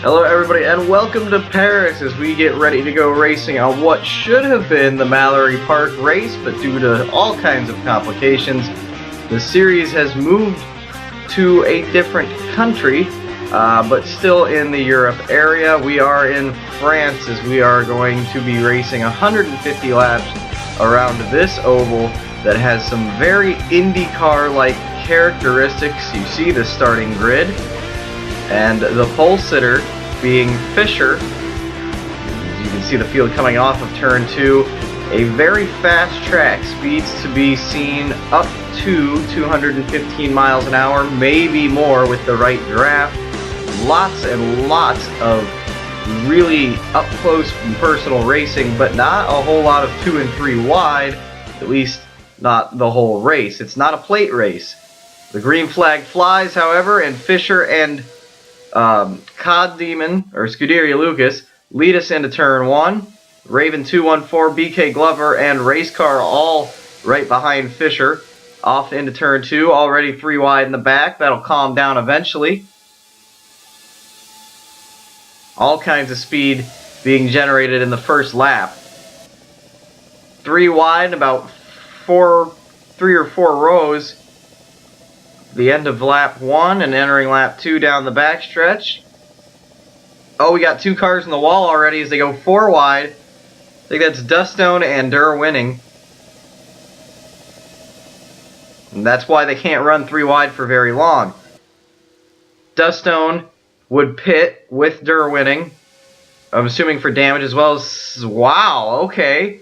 Hello everybody and welcome to Paris as we get ready to go racing on what should have been the Mallory Park race, but due to all kinds of complications, the series has moved to a different country, but still in the Europe area. We are in France as we are going to be racing 150 laps around this oval that has some very IndyCar-like characteristics. You see the starting grid, and the pole sitter being Fisher. You can see the field coming off of turn 2. A very fast track, speeds to be seen up to 215 miles an hour, maybe more with the right draft. Lots and lots of really up close and personal racing, but not a whole lot of 2 and 3 wide, at least not the whole race. It's not a plate race. The green flag flies, however, and Fisher and Cod Demon, or Scuderia Lucas, lead us into turn 1. Raven 214, BK Glover, and Race Car all right behind Fisher. Off into turn 2, already 3 wide in the back. That'll calm down eventually. All kinds of speed being generated in the first lap. 3 wide, about 3 or 4 rows. The end of lap 1 and entering lap 2 down the backstretch. Oh, we got 2 cars in the wall already as they go 4 wide. I think that's Dustone and Durr winning. And that's why they can't run 3 wide for very long. Dustone would pit with Durr winning. I'm assuming for damage as well as... Wow, okay.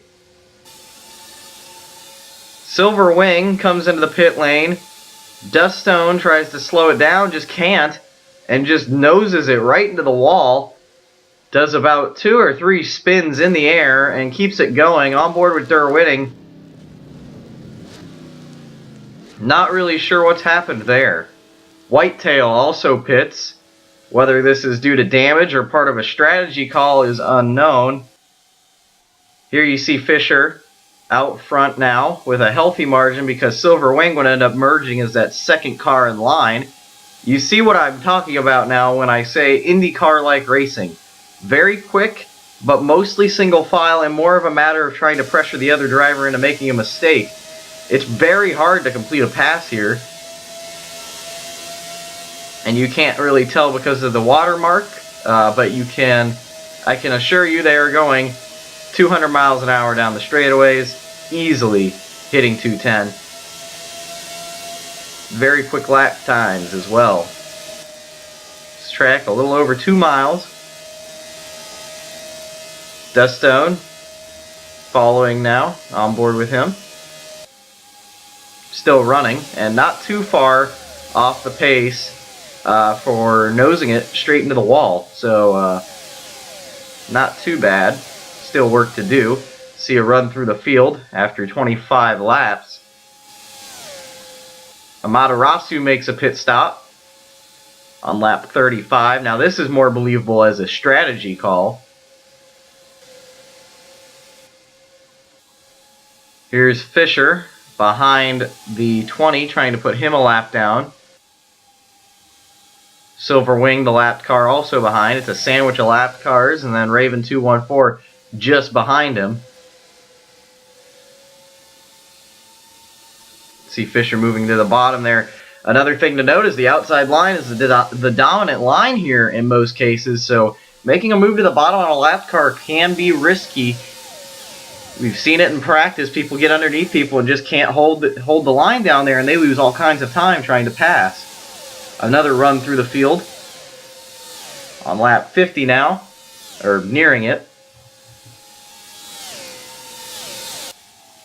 Silver Wing comes into the pit lane. Dustone tries to slow it down, just can't, and just noses it right into the wall. Does about 2 or 3 spins in the air and keeps it going, on board with Durr winning. Not really sure what's happened there. Whitetail also pits. Whether this is due to damage or part of a strategy call is unknown. Here you see Fisher out front now with a healthy margin because Silver Wing would end up merging as that second car in line. You see what I'm talking about now when I say IndyCar-like racing. Very quick, but mostly single file and more of a matter of trying to pressure the other driver into making a mistake. It's very hard to complete a pass here. And you can't really tell because of the watermark, but I can assure you they are going 200 miles an hour down the straightaways, easily hitting 210. Very quick lap times as well. This track a little over 2 miles. Dustone following now, on board with him. Still running, and not too far off the pace for nosing it straight into the wall. So, not too bad. Still work to do. See a run through the field after 25 laps. Amaterasu makes a pit stop on lap 35. Now this is more believable as a strategy call. Here's Fisher behind the 20, trying to put him a lap down. Silver Wing, the lapped car, also behind. It's a sandwich of lapped cars, and then Raven 214 just behind him. See Fisher moving to the bottom there. Another thing to note is the outside line is the dominant line here in most cases, so making a move to the bottom on a lapped car can be risky. We've seen it in practice. People get underneath people and just can't hold the line down there, and they lose all kinds of time trying to pass. Another run through the field on lap 50 now, or nearing it.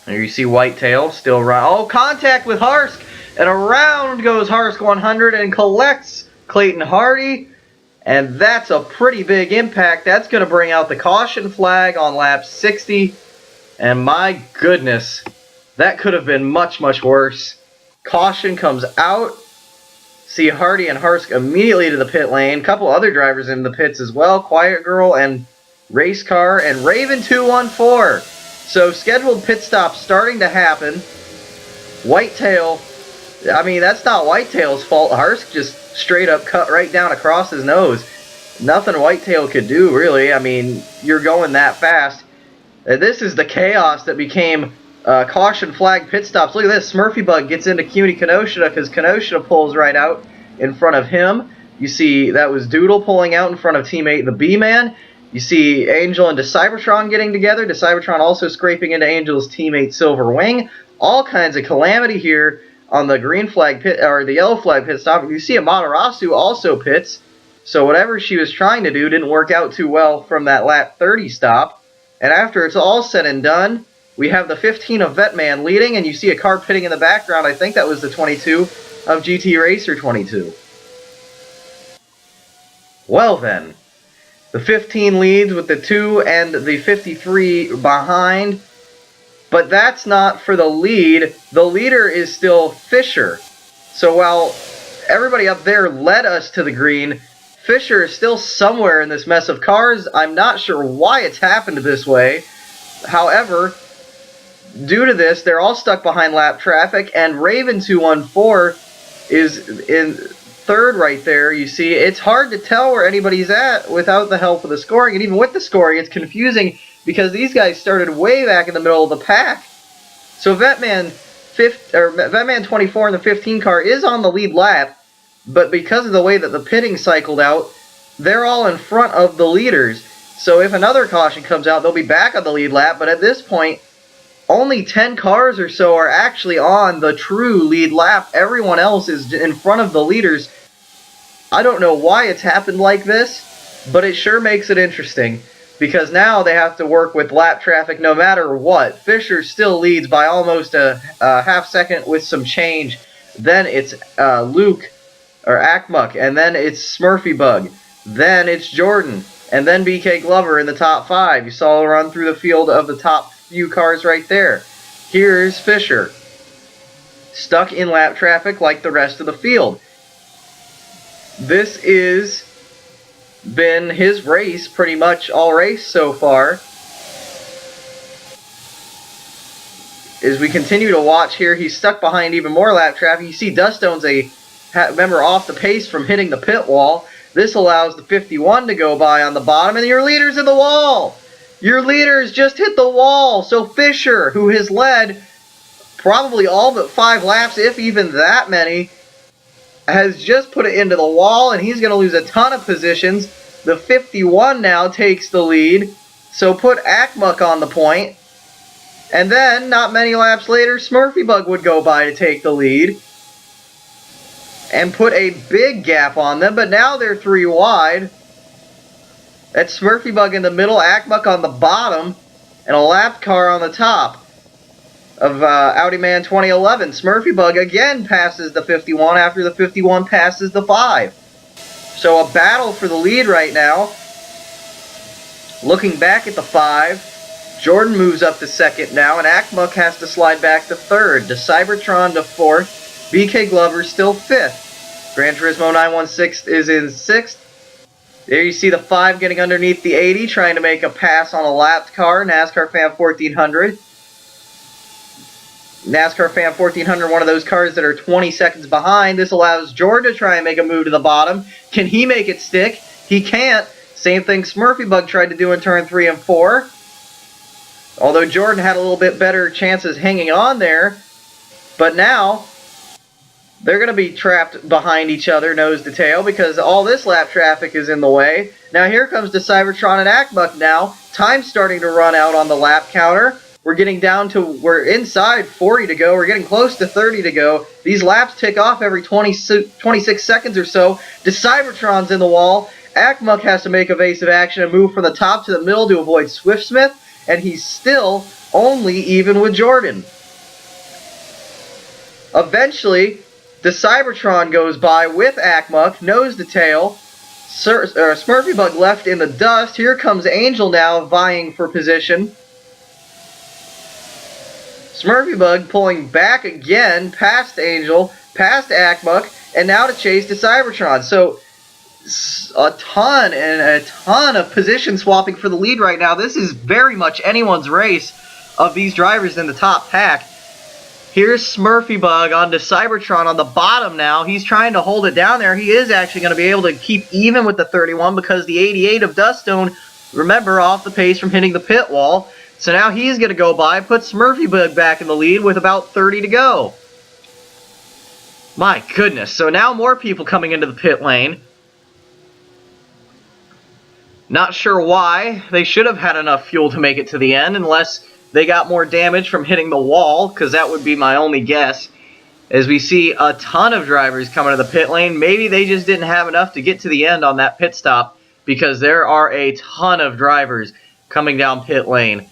There you see Whitetail still run. Oh, contact with Harsk, and around goes Harsk 100 and collects Clayton Hardy, and that's a pretty big impact. That's going to bring out the caution flag on lap 60, and my goodness, that could have been much, much worse. Caution comes out. See Hardy and Harsk immediately to the pit lane. A couple other drivers in the pits as well. Quiet Girl and Race Car and Raven 214. So scheduled pit stops starting to happen. Whitetail, I mean, that's not Whitetail's fault. Harsk just straight up cut right down across his nose. Nothing Whitetail could do, really. I mean, you're going that fast. This is the chaos that became caution flag pit stops. Look at this. Smurfy Bug gets into Cutie Kenosha because Kenosha pulls right out in front of him. You see that was Doodle pulling out in front of teammate the B-Man. You see Angel and Cybertron getting together. Cybertron also scraping into Angel's teammate Silver Wing. All kinds of calamity here on the green flag pit, or the yellow flag pit stop. You see Amaterasu also pits. So whatever she was trying to do didn't work out too well from that lap 30 stop. And after it's all said and done, we have the 15 of Vetman leading, and you see a car pitting in the background. I think that was the 22 of GT Racer 22. Well then, the 15 leads with the 2 and the 53 behind. But that's not for the lead. The leader is still Fisher. So while everybody up there led us to the green, Fisher is still somewhere in this mess of cars. I'm not sure why it's happened this way. However, due to this, they're all stuck behind lap traffic, and Raven214 is in third right there. You see, it's hard to tell where anybody's at without the help of the scoring, and even with the scoring, it's confusing because these guys started way back in the middle of the pack. So Vetman 24 in the 15 car is on the lead lap, but because of the way that the pitting cycled out, they're all in front of the leaders. So if another caution comes out, they'll be back on the lead lap, but at this point, only 10 cars or so are actually on the true lead lap. Everyone else is in front of the leaders. I don't know why it's happened like this, but it sure makes it interesting, because now they have to work with lap traffic no matter what. Fisher still leads by almost a half second with some change. Then it's Luke, or Akmuck, and then it's Smurfy Bug. Then it's Jordan, and then BK Glover in the top 5. You saw a run through the field of the top few cars right there. Here's Fisher, stuck in lap traffic like the rest of the field. This is been his race, pretty much all race so far. As we continue to watch here, he's stuck behind even more lap traffic. You see Duststone's a member off the pace from hitting the pit wall. This allows the 51 to go by on the bottom, and your leader's in the wall. Your leaders just hit the wall. So Fisher, who has led probably all but 5 laps, if even that many, has just put it into the wall, and he's going to lose a ton of positions. The 51 now takes the lead, so put Akmuck on the point. And then, not many laps later, Smurfy Bug would go by to take the lead and put a big gap on them, but now they're 3 wide. That's Smurfy Bug in the middle, Akmuck on the bottom, and a lap car on the top of Audi Man 2011. Smurfy Bug again passes the 51 after the 51 passes the 5. So a battle for the lead right now. Looking back at the 5, Jordan moves up to second now, and Akmuck has to slide back to third. Cybertron to fourth. BK Glover still fifth. Gran Turismo 916 is in sixth. There you see the 5 getting underneath the 80, trying to make a pass on a lapped car. NASCAR Fan 1400. NASCAR Fan 1400, one of those cars that are 20 seconds behind. This allows Jordan to try and make a move to the bottom. Can he make it stick? He can't. Same thing Smurfy Bug tried to do in turn 3 and 4. Although Jordan had a little bit better chances hanging on there. But now, they're going to be trapped behind each other, nose to tail, because all this lap traffic is in the way. Now here comes the Cybertron and Akmuck now. Time's starting to run out on the lap counter. We're getting down to, we're inside 40 to go. We're getting close to 30 to go. These laps tick off every 26 seconds or so. The Cybertron's in the wall. Akmuck has to make evasive action and move from the top to the middle to avoid Swiftsmith. And he's still only even with Jordan. Eventually, the Cybertron goes by with Akmuck, nose to tail. Smurfy Bug left in the dust. Here comes Angel now vying for position. Smurfy Bug pulling back again past Angel, past Akmuck, and now to chase the Cybertron. So a ton of position swapping for the lead right now. This is very much anyone's race of these drivers in the top pack. Here's Smurfy Bug onto Cybertron on the bottom now. He's trying to hold it down there. He is actually going to be able to keep even with the 31 because the 88 of Duststone, remember, off the pace from hitting the pit wall. So now he's going to go by, put Smurfy Bug back in the lead with about 30 to go. My goodness. So now more people coming into the pit lane. Not sure why. They should have had enough fuel to make it to the end unless they got more damage from hitting the wall, because that would be my only guess. As we see a ton of drivers coming to the pit lane, maybe they just didn't have enough to get to the end on that pit stop, because there are a ton of drivers coming down pit lane.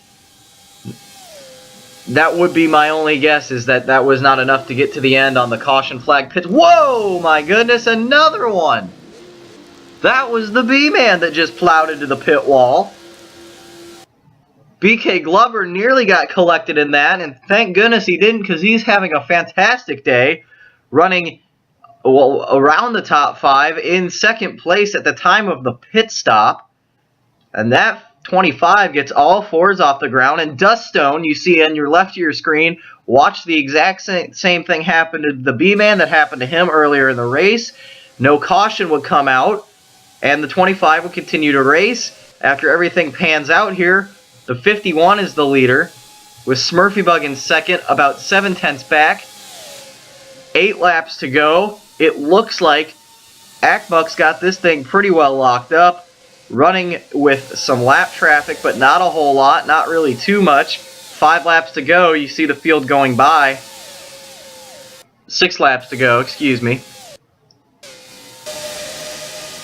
That would be my only guess, is that that was not enough to get to the end on the caution flag pit. Whoa, my goodness, another one! That was the B-Man that just plowed into the pit wall. BK Glover nearly got collected in that, and thank goodness he didn't, because he's having a fantastic day, running around the top 5 in second place at the time of the pit stop. And that 25 gets all 4s off the ground, and Duststone, you see on your left of your screen, watch the exact same thing happen to the B-Man that happened to him earlier in the race. No caution would come out, and the 25 will continue to race. After everything pans out here, the 51 is the leader, with Smurfy Bug in second, about 7/10 back. 8 laps to go. It looks like Akbuck's got this thing pretty well locked up, running with some lap traffic, but not a whole lot, not really too much. 5 laps to go. You see the field going by. 6 laps to go, excuse me.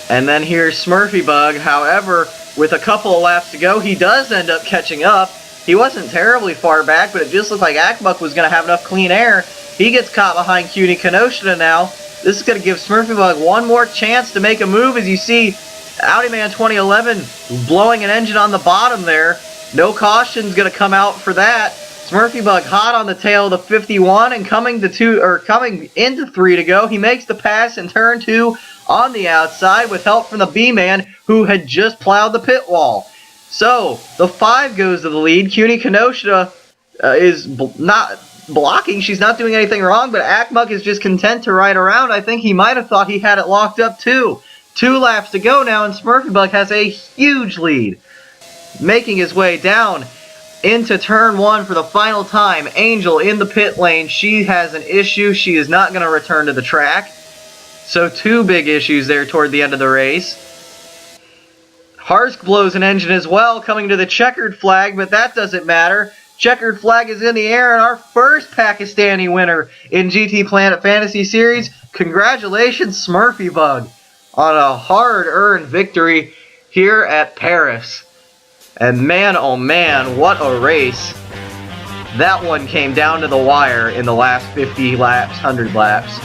And then here's Smurfy Bug. However, with a couple of laps to go, he does end up catching up. He wasn't terribly far back, but it just looked like Akbuck was going to have enough clean air. He gets caught behind Cutie Kenosha now. This is going to give Smurfy Bug one more chance to make a move. As you see, Audi Man 2011 blowing an engine on the bottom there. No caution's going to come out for that. Smurfy Bug hot on the tail of the 51 and coming into 3 to go. He makes the pass in turn 2 on the outside with help from the B-Man who had just plowed the pit wall. So, the 5 goes to the lead. Cutie Kenosha is not blocking. She's not doing anything wrong, but Akbuck is just content to ride around. I think he might have thought he had it locked up too. 2 laps to go now, and Smurfy Bug has a huge lead. Making his way down into turn 1 for the final time. Angel in the pit lane. She has an issue. She is not going to return to the track. So 2 big issues there toward the end of the race. Harsk blows an engine as well, coming to the checkered flag, but that doesn't matter. Checkered flag is in the air, and our first Pakistani winner in GT Planet Fantasy Series. Congratulations, Smurfy Bug, on a hard-earned victory here at Paris. And man, oh man, what a race. That one came down to the wire in the last 50 laps, 100 laps.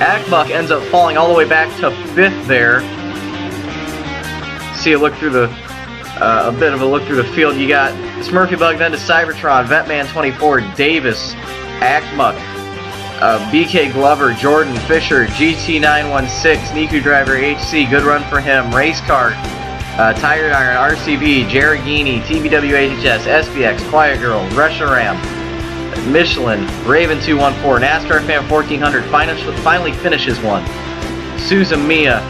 Akbuck ends up falling all the way back to 5th there. See a look through the, a bit of a look through the field. You got Smurfy Bug, then to Cybertron, Vetman 24, Davis, Akbuck, BK Glover, Jordan Fisher, GT916, Niku Driver HC, good run for him, Race Cart, Tired Iron, RCB, Jaragini, TBWHS, SBX, Quiet Girl, Resharam, Michelin, Raven 214, NASCAR Fan 1400 finally finishes one. Suzumiya,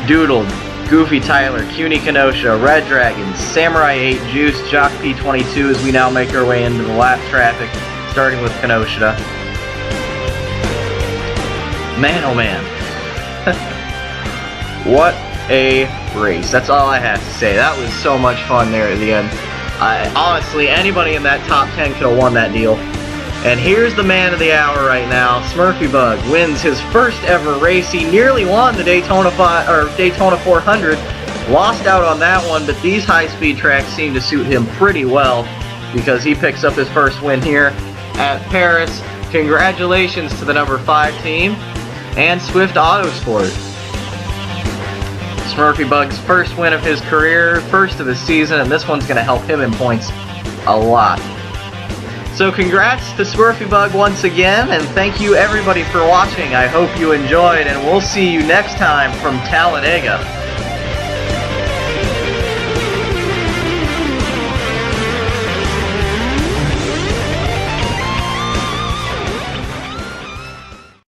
Doodle, Goofy Tyler, Cutie Kenosha, Red Dragon, Samurai 8, Juice, Jock P22 as we now make our way into the lap traffic, starting with Kenosha. Man, oh man. What a race. That's all I have to say. That was so much fun there at the end. Honestly, anybody in that top 10 could have won that deal. And here's the man of the hour right now. Smurfy Bug wins his first ever race. He nearly won the Daytona 400. Lost out on that one, but these high-speed tracks seem to suit him pretty well because he picks up his first win here at Paris. Congratulations to the number 5 team and Swift Autosport. Smurfy Bug's first win of his career, first of his season, and this one's going to help him in points a lot. So congrats to Smurfy Bug once again, and thank you everybody for watching. I hope you enjoyed, and we'll see you next time from Talladega.